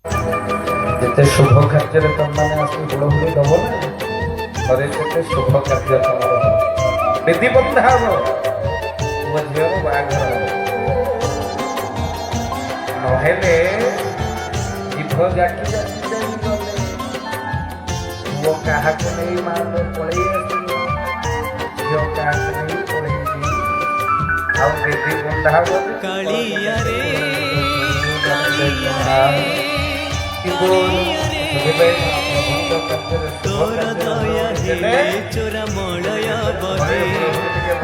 ଯେତେ ଶୁଭ କାର୍ଯ୍ୟରେ ତମମାନେ ଆସି ହୁଳହୁଳି ଦବ ନା ଘରେ ସେତେ ଶୁଭ କାର୍ଯ୍ୟ ତମର ହବ, ବିଧି ବନ୍ଧା ହବ, ପୁଅ ଝିଅର ବାହାଘର ହବ। ନହେଲେ ଜିଭ ଜାକି ଜାକି ଯାଇ ଗଲେ ପୁଅ କାହାକୁ ନେଇ ମାଆଙ୍କ ପଳେଇ ଆସିବ, ଝିଅ କାହାକୁ ନେଇ ପଳେଇ ଯିବ। ଆଉ ବିଧି ବନ୍ଧା ହବ କାଳିଆରେ ତୋର ଦୟା ହେଲେ ଚୋରା ମଳୟ ବହେ,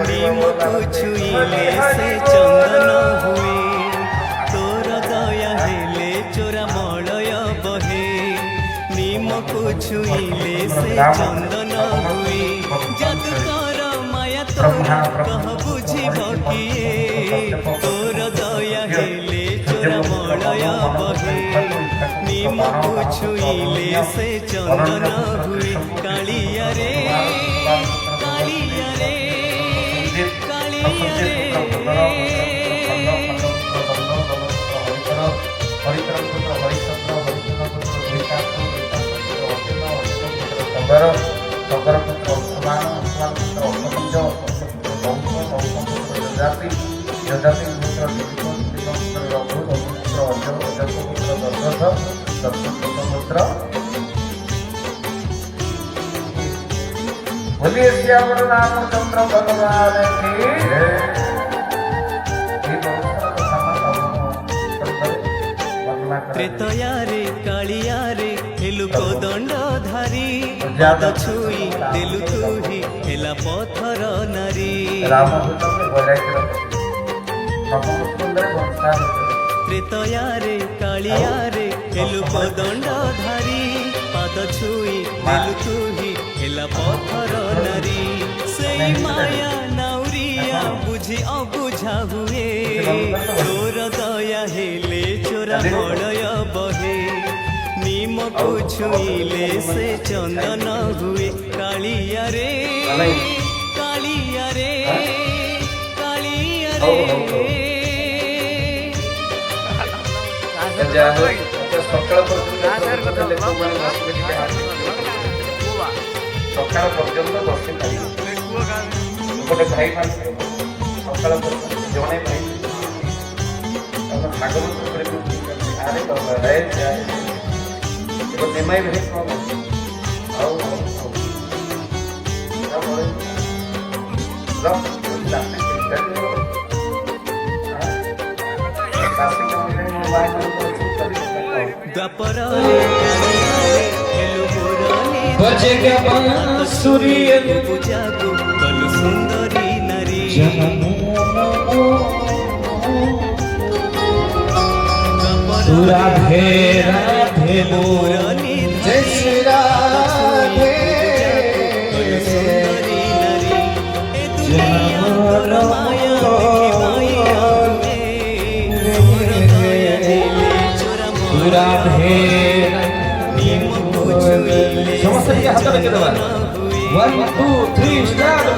ନିମକୁ ଛୁଇଁଲେ ସେ ଚନ୍ଦନ ହୁଏ। ତୋର ଦୟା ହେଲେ ଚୋରା ମଳୟ ବହେ, ନିମକୁ ଛୁଇଁଲେ ସେ ଚନ୍ଦନ ହୁଏ। ଯାଦୁକର ମାୟା ତୋର କହ ବୁଝିବ କିଏ, ତୋର ଦୟା ହେଲେ ଚୋରା ମଳୟ ବହେ, ନିମକୁ ଛୁଇଁଲେ ସେ ଚନ୍ଦନ ହୁଏ। କାଳିଆରେ କାଳିଆରେ କାଳିଆରେ बोलिए श्यामर रामचंद्र भगवान की ତ୍ରେତୟାରେ କାଳିଆରେ ହେଲୁ କୋଦଣ୍ଡ ଧାରି, ପାଦ ଛୁଇଁ ଦେଲୁ ତୁହି ହେଲା ପଥର ନାରୀ। ତ୍ରେତୟାରେ କାଳିଆରେ ହେଲୁ କୋଦଣ୍ଡ ଧାରି, ପାଦ ଛୁଇଁ ଦେଲୁ ତୁହି ହେଲା ପଥର ନାରୀ। ସେଇ ମାୟା ନାଉରିଆ ବୁଝି ଅବୁଝା ହୁଏ, ତୋର ଦୟା ହେଲେ ଚୋରା ମଳୟ ବହେ, ନିମକୁ ଛୁଇଁଲେ ସେ ଚନ୍ଦନ ହୁଏ। କାଳିଆରେ କାଳିଆରେ କାଳିଆରେ ସକାଳ ପର୍ଯ୍ୟନ୍ତ ବସି ପାରିବ। ଗୋଟେ ଭାଇ ମାନେ ସକାଳ ପର୍ଯ୍ୟନ୍ତ ଜଣେ ଭାଇ ଭାଗବତ ନିମାଇ ଭାଇ କଣ ଆଉ ଦ୍ୱାପରରେ ହେଲୁ ମୁରଲି ବଜେଗା ବାଂଶୁରୀ ପୂଜାକୁ କଲୁ ସୁନ୍ଦରୀ ନାରୀ। ରାଧେ ରାଧେ ମୁରଲି ଜୟ ଶ୍ରୀ ରାଧେ ସୁନ୍ଦରୀ ନାରୀ। ଏ ଦୁନିଆର ମାୟା ଦେଖିବାଇ ଆମେ, ତୋର ଦୟା ହେଲେ ଚୋରା ରାଧେ ନିମକୁ ଛୁଇଁଲେ ସମସ୍ତେ ଟିକେ ହାତ ଦେଖି ଦେବା। 1 2 3 ଷ୍ଟାର୍ଟ।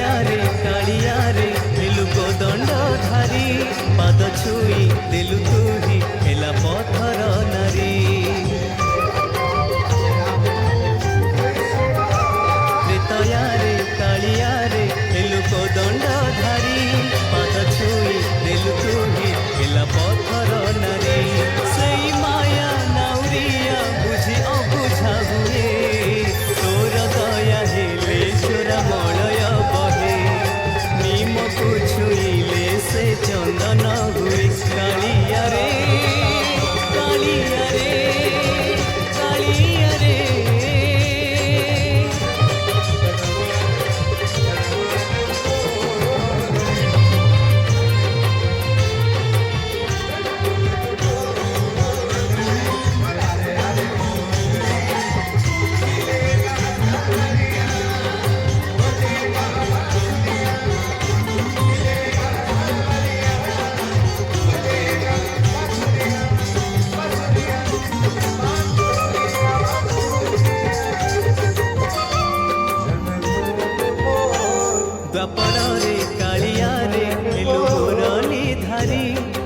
କାଳିଆରେ ହେଲୁ କୋଦଣ୍ଡ ଧାରି ପାଦ ଛୁଇଁ ଦେଲୁ ତୁହି ହେଲା ପଥର ନାରୀ ତ୍ରେତୟାରେ କାଳିଆରେ ହେଲୁ କୋଦଣ୍ଡ ଧାରି ପାଦ ଛୁଇଁ ଦେଲୁ ତୁହି ହେଲା ପଥର ନାରୀ ସେଇ ମାୟା ନାଉରିଆ ବୁଝି ଅବୁଝା ହୁଏ ତୋର ଦୟା ହେଲେ ଚୋରା ମଳୟ ବହେ ନିମକୁ ଛୁଇଁଲେ ସେ ଚନ୍ଦନ ହୁଏ କାଳିଆରେ କାଳିଆରେ କାଳିଆରେ ଦ୍ୱାପରରେ କାଳିଆରେ ହେଲୁ ମୁରଲି ଧାରି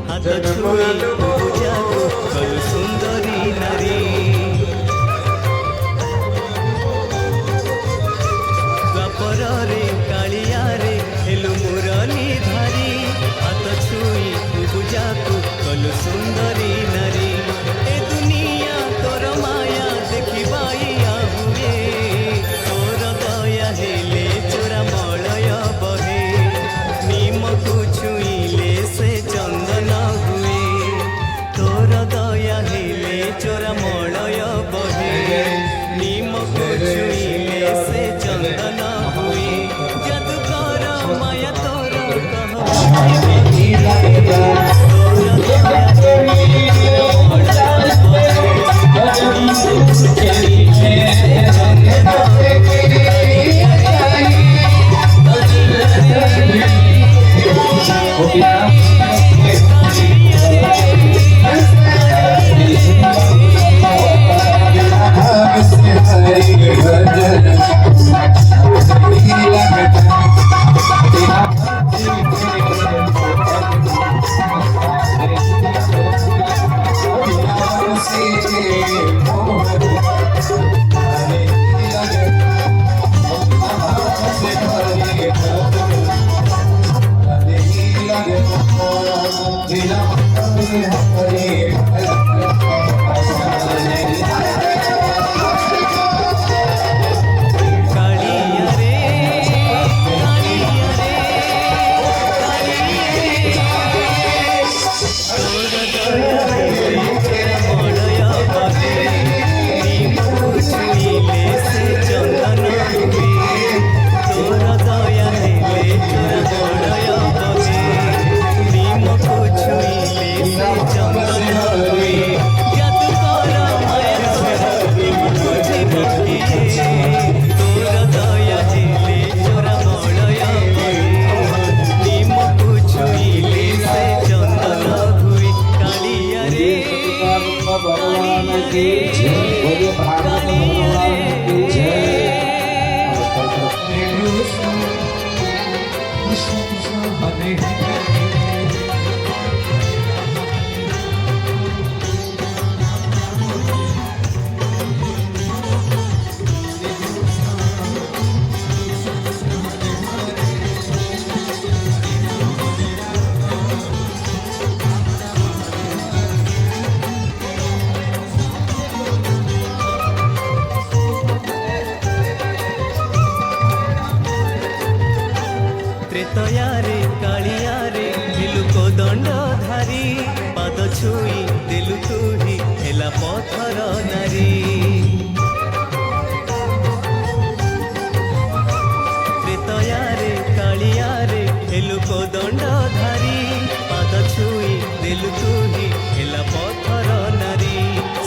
ହାତ ଛୁଇଁ ପୂଜାକୁ କଲୁ ସୁନ୍ଦରୀ ନାରୀ ଦ୍ୱାପରରେ କାଳିଆରେ ହେଲୁ ମୁରଲି ଧାରି ହାତ ଛୁଇଁ ପୂଜାକୁ କଲୁ ସୁନ୍ଦରୀ ନାରୀ ଏ ଦୁନିଆ ତୋର ମାୟା ଦେଖିବାଇଆ ହୁଏ ତୋର ଦୟା ହେଲେ ଚୋରା ମଳୟ ବହେ ନିମକୁ ଛୁଇଁଲେ ସେ ଚନ୍ଦନ ହୁଏ ତୋର ଦୟା ହେଲେ ଚୋରା ମଳୟ ବହେ ନିମକୁ ଛୁଇଁଲେ ସେ ଚନ୍ଦନ ହୁଏ ଯାଦୁକର ମାୟା ତୋର କହ ତ୍ରେତୟାରେ କାଳିଆରେ ହେଲୁ କୋଦଣ୍ଡ ଧାରି ପାଦ ଛୁଇଁ ଦେଲୁ ତୁହି ହେଲା ପଥର ନାରୀ ତ୍ରେତୟାରେ କାଳିଆରେ ହେଲୁ କୋଦଣ୍ଡ ଧାରି ପାଦ ଛୁଇଁ ଦେଲୁ ତୁହି ହେଲା ପଥର ନାରୀ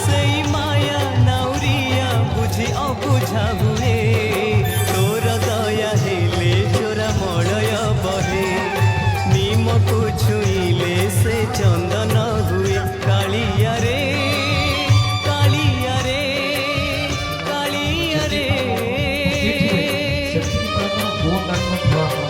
ସେଇ ମାୟା ନାଉରିଆ ବୁଝି ଅବୁଝା ହୁଏ ତୋର ଦୟା ହେଲେ ଚୋରା ମଳୟ ବହେ ନିମକୁ ଛୁଇଁଲେ ସେ ଚନ୍ଦନ ହୁଏ କାଳିଆରେ କାଳିଆରେ କାଳିଆରେ Boa tarde,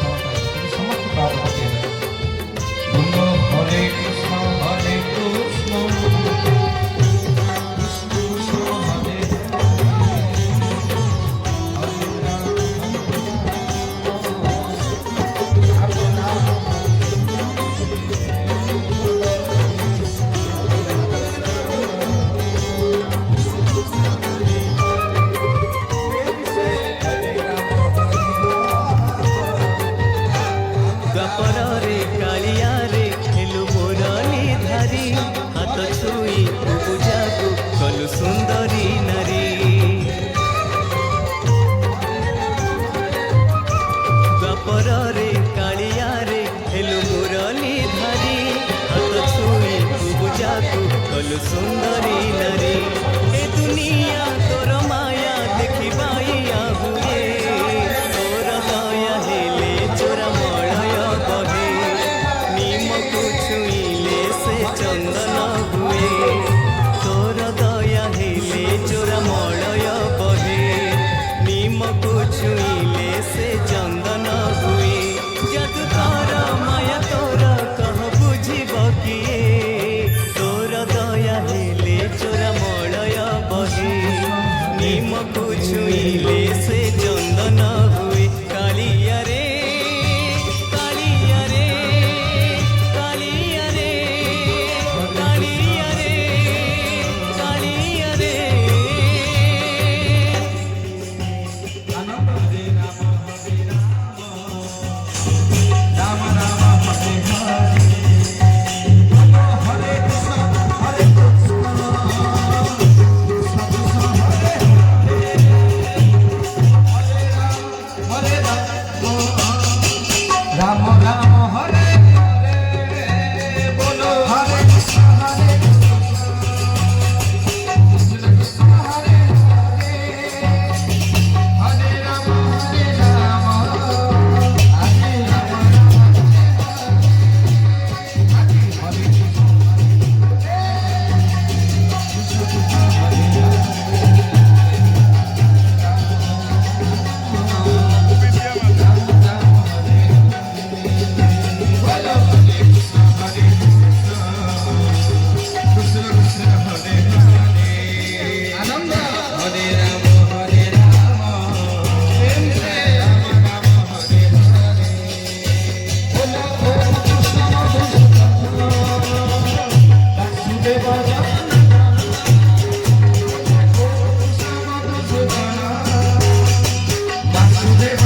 বল সুন্দরী নারী এ দুনিয়া তোর মায়া দেখিবাইয়া হুয়ে তোর দয়া হেলে চোরা মলয় বহে নিমকু ছুঁইলে সে চন্দন হুয়ে তোর দয়া হেলে চোরা মলয় বহে নিমকু ছুঁইলে সে চন্দন হুয়ে যদু তোর মায়া তোর কহ বুঝিব কিয়ে তোর দয়া হেলে চোরা মলয় বহে নিমকু ছুঁইলে সে চন্দন হুয়ে কালিয়া রে কালিয়া রে কালিয়া রে কালিয়া রে কালিয়া রে রাম রাম হরে হরে বলো হরে কৃষ্ণ হরে কৃষ্ণ কৃষ্ণ হরে হরে হরে রাম হরে রাম হরে রাম হরে আনন্দ হরে রাম হরে রাম প্রেম রে রাম রাম হরে হরে বলো ওম কৃষ্ণ বাসুদেব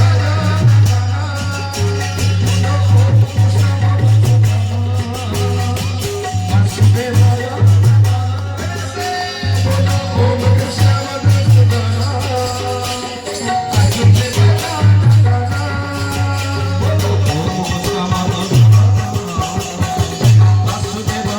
বাসুদেব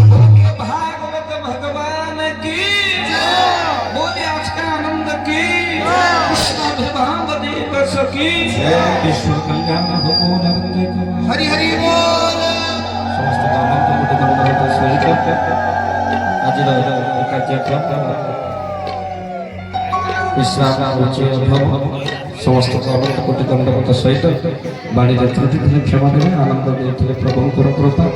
भागवत भगवान की बोले आज का आनंद की कृष्ण भावदेव सखी विश्व कल्याण भगो नरेंद्र हरि हरि बोल समस्त अनंत कोटि देवता सहित आज कार्यक्रम विश्राम होचे समस्त अनंत कोटि देवता सहित बाणी त्रुटि क्षमा देवे आनंद देते प्रभु कृपा